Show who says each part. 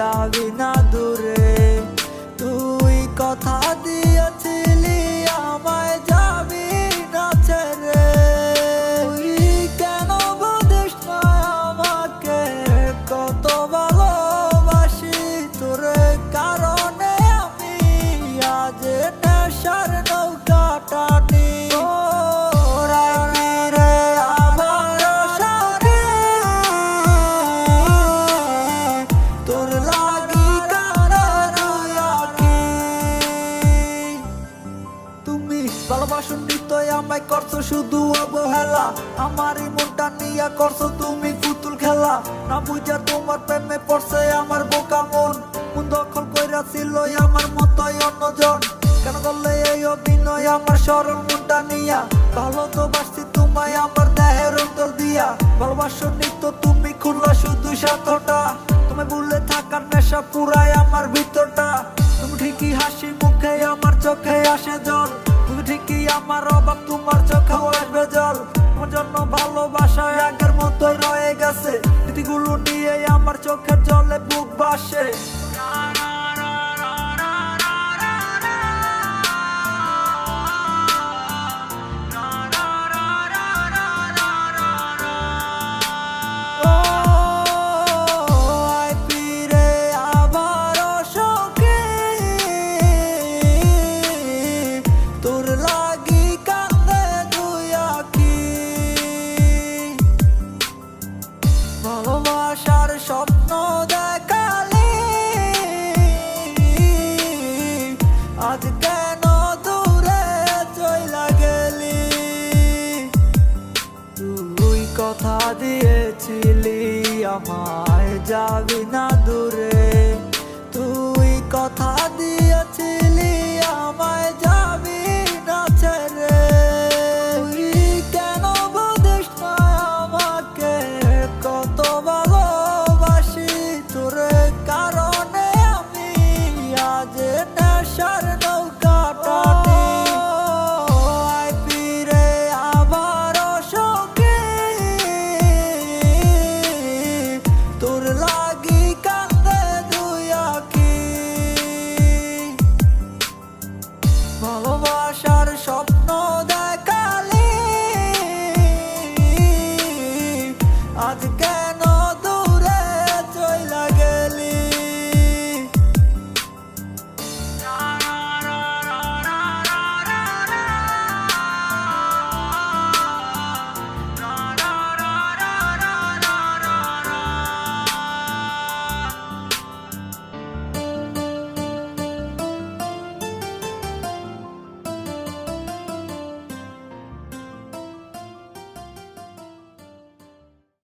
Speaker 1: যাবি না দূরে। তুই কথা দিয়েছিলি আমায় যাবি না ছেড়ে। তুই কেন বুঝিস না আমাকে কত ভালোবাসি তোরে, কারণে আমি আজ নেশার নৌকা টানি। ভালোবাসুন নিতই আমায় করছো শুধু অবহেলা, আমারই মনটা নিয়া করছো তুমি পুতুল খেলা। না বুঝা তোমার প্রেমে পড়ছে আমার বোকা মন, মন দখল কইরা ছিল আমার মতোই অন্যজন। কেন করলে এই অভিনয় আমার সরল মনটা নিয়া? ভালো তো বাসছি তোমায় আমার দেহের অন্তর দিয়া। ভালোবাসুন নিত তুমি খুললা শুধু সাথটা, তুমি ভুলে থাকার নেশা পুরাই আমার ভিতরটা। তুমি ঠিকই হাসি মুখে আমার চোখে আসে জল, তুমি ঠিকই আমার অভাব তোমার চোখে আসবে জল। তোমার জন্য ভালোবাসা আগের মতোই রয়ে গেছে, স্মৃতিগুলো নিয়ে আমার চোখের জলে বুক ভাসে। ভালোবাসার স্বপ্ন দেখালি আজ কেন দূরে চইলা গেলি? তুই কথা দিয়েছিলি আমায় যাবি না দূরে। তুই কথা দিয়ে